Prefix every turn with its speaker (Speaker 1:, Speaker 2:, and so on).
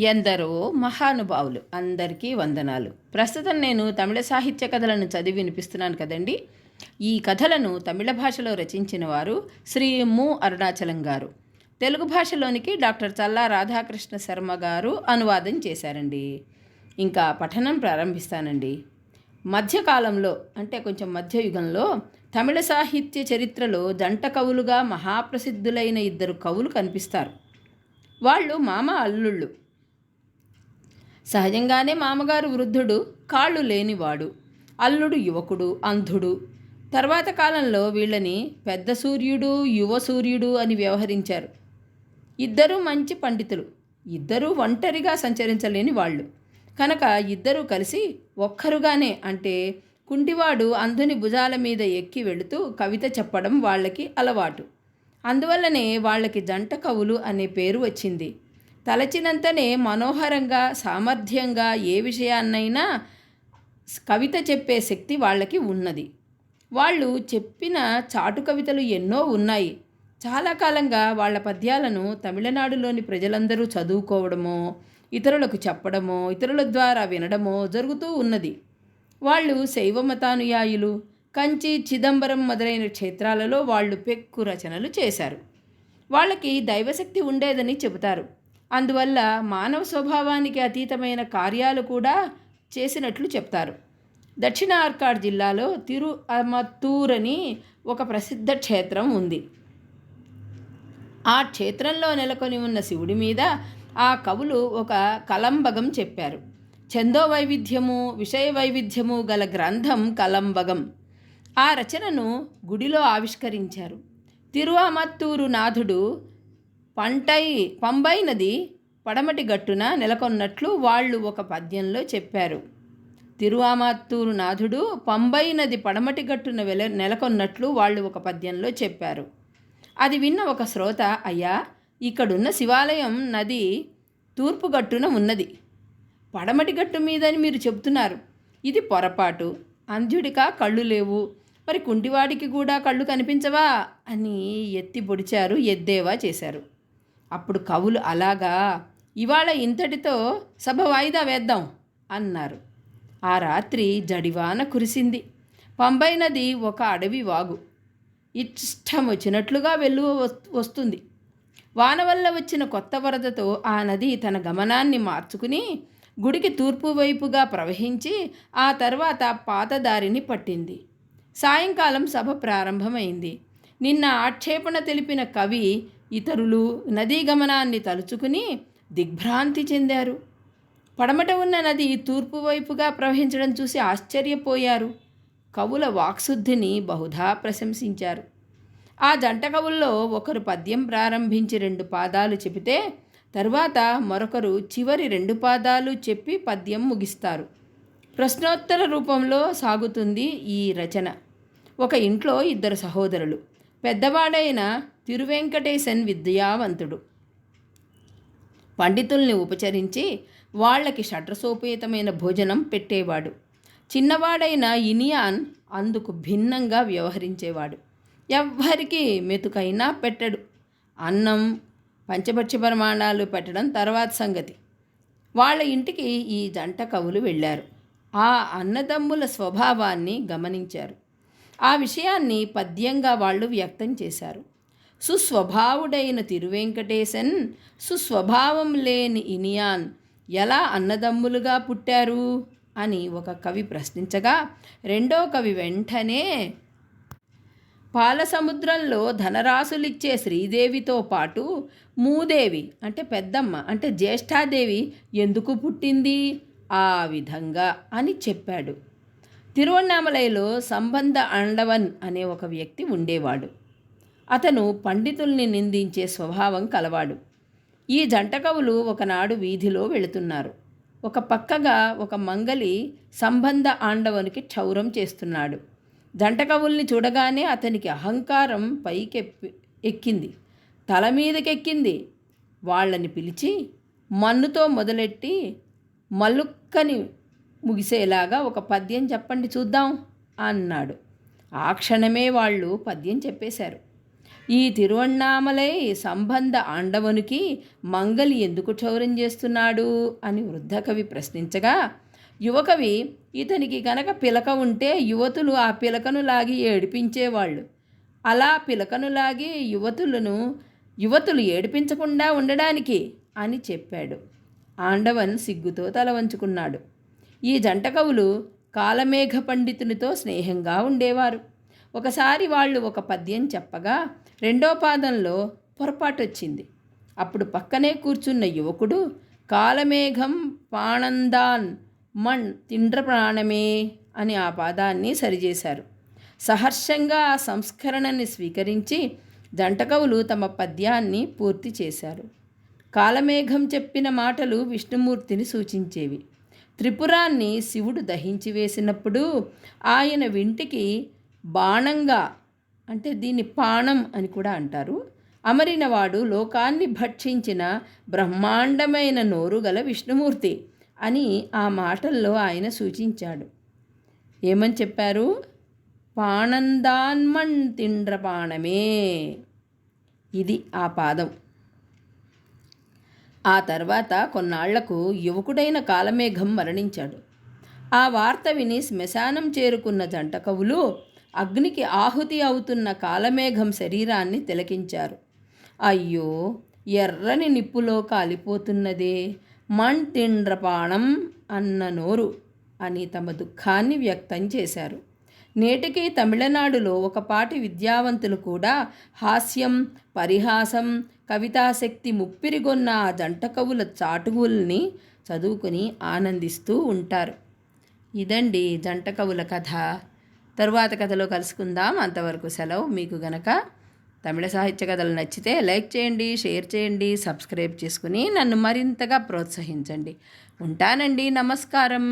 Speaker 1: ఎందరో మహానుభావులు అందరికీ వందనాలు. ప్రస్తుతం నేను తమిళ సాహిత్య కథలను చదివి వినిపిస్తున్నాను కదండి. ఈ కథలను తమిళ భాషలో రచించిన వారు శ్రీ ము. అరుణాచలం గారు. తెలుగు భాషలోనికి డాక్టర్ చల్లా రాధాకృష్ణ శర్మ గారు అనువాదం చేశారండి. ఇంకా పఠనం ప్రారంభిస్తానండి. మధ్యకాలంలో అంటే కొంచెం మధ్యయుగంలో తమిళ సాహిత్య చరిత్రలో జంట కవులుగా మహాప్రసిద్ధులైన ఇద్దరు కవులు కనిపిస్తారు. వాళ్ళు మామ అల్లుళ్ళు. సహజంగానే మామగారు వృద్ధుడు, కాళ్ళు లేనివాడు, అల్లుడు యువకుడు, అంధుడు. తర్వాత కాలంలో వీళ్ళని పెద్ద సూర్యుడు, యువ సూర్యుడు అని వ్యవహరించారు. ఇద్దరూ మంచి పండితులు, ఇద్దరూ ఒంటరిగా సంచరించలేని వాళ్ళు. కనుక ఇద్దరూ కలిసి ఒక్కరుగానే అంటే కుంటివాడు అంధుని భుజాల మీద ఎక్కి వెళుతూ కవిత చెప్పడం వాళ్ళకి అలవాటు. అందువల్లనే వాళ్ళకి జంట కవులు అనే పేరు వచ్చింది. తలచినంతనే మనోహరంగా, సామర్థ్యంగా ఏ విషయాన్నైనా కవిత చెప్పే శక్తి వాళ్ళకి ఉన్నది. వాళ్ళు చెప్పిన చాటు కవితలు ఎన్నో ఉన్నాయి. చాలా కాలంగా వాళ్ళ పద్యాలను తమిళనాడులోని ప్రజలందరూ చదువుకోవడమో, ఇతరులకు చెప్పడమో, ఇతరుల ద్వారా వినడమో జరుగుతూ ఉన్నది. వాళ్ళు శైవ మతానుయాయులు. కంచి, చిదంబరం మొదలైన క్షేత్రాలలో వాళ్ళు పెక్కు రచనలు చేశారు. వాళ్ళకి దైవశక్తి ఉండేదని చెబుతారు. అందువల్ల మానవ స్వభావానికి అతీతమైన కార్యాలు కూడా చేసినట్లు చెప్తారు. దక్షిణ ఆర్కాడ్ జిల్లాలో తిరు అమత్తూర్ అని ఒక ప్రసిద్ధ క్షేత్రం ఉంది. ఆ క్షేత్రంలో నెలకొని ఉన్న శివుడి మీద ఆ కవులు ఒక కలంబగం చెప్పారు. ఛందో వైవిధ్యము, విషయ వైవిధ్యము గల గ్రంథం కలంబగం. ఆ రచనను గుడిలో ఆవిష్కరించారు. తిరువమత్తూరు నాథుడు పంబై నది పడమటి గట్టున నెలకొన్నట్లు వాళ్ళు ఒక పద్యంలో చెప్పారు. తిరువామత్తూరు నాథుడు పంబై నది పడమటి గట్టున నెలకొన్నట్లు వాళ్ళు ఒక పద్యంలో చెప్పారు. అది విన్న ఒక శ్రోత, అయ్యా, ఇక్కడున్న శివాలయం నది తూర్పు గట్టున ఉన్నది, పడమటి గట్టు మీదని మీరు చెబుతున్నారు. ఇది పొరపాటు. అంధుడికా కళ్ళు లేవు, మరి కుంటివాడికి కూడా కళ్ళు కనిపించవా అని ఎత్తి పొడిచారు, ఎద్దేవా చేశారు. అప్పుడు కవులు, అలాగా, ఇవాళ ఇంతటితో సభ వాయిదా వేద్దాం అన్నారు. ఆ రాత్రి జడివాన కురిసింది. పంబై నది ఒక అడవి వాగు. ఇష్టం వచ్చినట్లుగా వస్తుంది. వాన వల్ల వచ్చిన కొత్త వరదతో ఆ నది తన గమనాన్ని మార్చుకుని గుడికి తూర్పు వైపుగా ప్రవహించి ఆ తర్వాత పాతదారిని పట్టింది. సాయంకాలం సభ ప్రారంభమైంది. నిన్న ఆక్షేపణ తెలిపిన కవి ఇతరులు నదీ గమనాన్ని తలుచుకుని దిగ్భ్రాంతి చెందారు. పడమట ఉన్న నది తూర్పు వైపుగా ప్రవహించడం చూసి ఆశ్చర్యపోయారు. కవుల వాక్శుద్ధిని బహుధా ప్రశంసించారు. ఆ జంట కవుల్లో ఒకరు పద్యం ప్రారంభించి 2 పాదాలు చెబితే తరువాత మరొకరు చివరి 2 పాదాలు చెప్పి పద్యం ముగిస్తారు. ప్రశ్నోత్తర రూపంలో సాగుతుంది ఈ రచన. ఒక ఇంట్లో 2 సహోదరులు. పెద్దవాడైన తిరువెంకటేశన్ విద్యావంతుడు. పండితుల్ని ఉపచరించి వాళ్ళకి షడ్రసోపేతమైన భోజనం పెట్టేవాడు. చిన్నవాడైన ఇనియాన్ అందుకు భిన్నంగా వ్యవహరించేవాడు. ఎవ్వరికీ మెతుకైనా పెట్టడు. అన్నం, పంచభక్ష ప్రమాణాలు పెట్టడం తర్వాత సంగతి. వాళ్ళ ఇంటికి ఈ జంట కవులు వెళ్ళారు. ఆ అన్నదమ్ముల స్వభావాన్ని గమనించారు. ఆ విషయాన్ని పద్యంగా వాళ్ళు వ్యక్తం చేశారు. సుస్వభావుడైన తిరువెంకటేశన్, సుస్వభావం లేని ఇనియాన్ ఎలా అన్నదమ్ములుగా పుట్టారు అని ఒక కవి ప్రశ్నించగా రెండో కవి వెంటనే, పాలసముద్రంలో ధనరాశులిచ్చే శ్రీదేవితో పాటు మూదేవి అంటే పెద్దమ్మ అంటే జ్యేష్ఠాదేవి ఎందుకు పుట్టింది ఆ విధంగా అని చెప్పాడు. తిరువణ్ణామలైలో సంబంధ అండవన్ అనే ఒక వ్యక్తి ఉండేవాడు. అతను పండితుల్ని నిందించే స్వభావం కలవాడు. ఈ జంట కవులు ఒకనాడు వీధిలో వెళుతున్నారు. ఒక పక్కగా ఒక మంగలి సంబంధ ఆండవనికి క్షౌరం చేస్తున్నాడు. జంట కవుల్ని చూడగానే అతనికి అహంకారం ఎక్కింది, తల మీదకెక్కింది. వాళ్ళని పిలిచి మన్నుతో మొదలెట్టి మల్లుక్కని ముగిసేలాగా ఒక పద్యం చెప్పండి చూద్దాం అన్నాడు. ఆ క్షణమే వాళ్ళు పద్యం చెప్పేశారు. ఈ తిరువణ్ణామలై సంబంధ ఆండవనుకి మంగలి ఎందుకు క్షౌరం చేస్తున్నాడు అని వృద్ధ కవి ప్రశ్నించగా, యువకవి ఇతనికి కనుక పిలక ఉంటే యువతులు ఆ పిలకను లాగి ఏడిపించేవాళ్ళు, అలా పిలకను లాగి యువతులు ఏడిపించకుండా ఉండడానికి అని చెప్పాడు. ఆండవన్ సిగ్గుతో తల వంచుకున్నాడు. ఈ జంట కవులు కాలమేఘ పండితునితో స్నేహంగా ఉండేవారు. ఒకసారి వాళ్ళు ఒక పద్యం చెప్పగా రెండో పాదంలో పొరపాటు వచ్చింది. అప్పుడు పక్కనే కూర్చున్న యువకుడు కాలమేఘం పాణందాన్ మణ్ తిండ్ర ప్రాణమే అని ఆ పాదాన్ని సరిచేశారు. సహర్షంగా ఆ సంస్కరణని స్వీకరించి జంట కవులు తమ పద్యాన్ని పూర్తి చేశారు. కాలమేఘం చెప్పిన మాటలు విష్ణుమూర్తిని సూచించేవి. త్రిపురాన్ని శివుడు దహించి వేసినప్పుడు ఆయన వింటికి బాణంగా, అంటే దీన్ని పాణం అని కూడా అంటారు, అమరినవాడు లోకాన్ని భక్షించిన బ్రహ్మాండమైన నోరు గల విష్ణుమూర్తి అని ఆ మాటల్లో ఆయన సూచించాడు. ఏమని చెప్పారు? పాణందాన్మణ్ తిండ్రపాణమే. ఇది ఆ పాదం. ఆ తర్వాత కొన్నాళ్లకు యువకుడైన కాలమేఘం మరణించాడు. ఆ వార్త విని శ్మశానం చేరుకున్న జంట కవులు అగ్నికి ఆహుతి అవుతున్న కాలమేఘం శరీరాన్ని తిలకించారు. అయ్యో, ఎర్రని నిప్పులో కాలిపోతున్నదే, మణ్ తిండ్రపాణం అన్న నోరు అని తమ దుఃఖాన్ని వ్యక్తం చేశారు. నేటికి తమిళనాడులో ఒకపాటి విద్యావంతులు కూడా హాస్యం, పరిహాసం, కవితాశక్తి ముప్పిరిగొన్న ఆ జంట కవుల చాటువుల్ని చదువుకుని ఆనందిస్తూ ఉంటారు. ఇదండి జంట కవుల కథ. తరువాత కథలో కలుసుకుందాం. అంతవరకు సెలవు. మీకు గనక తమిళ సాహిత్య కథలు నచ్చితే లైక్ చేయండి, షేర్ చేయండి, సబ్స్క్రైబ్ చేసుకుని నన్ను మరింతగా ప్రోత్సహించండి. ఉంటానండి. నమస్కారం.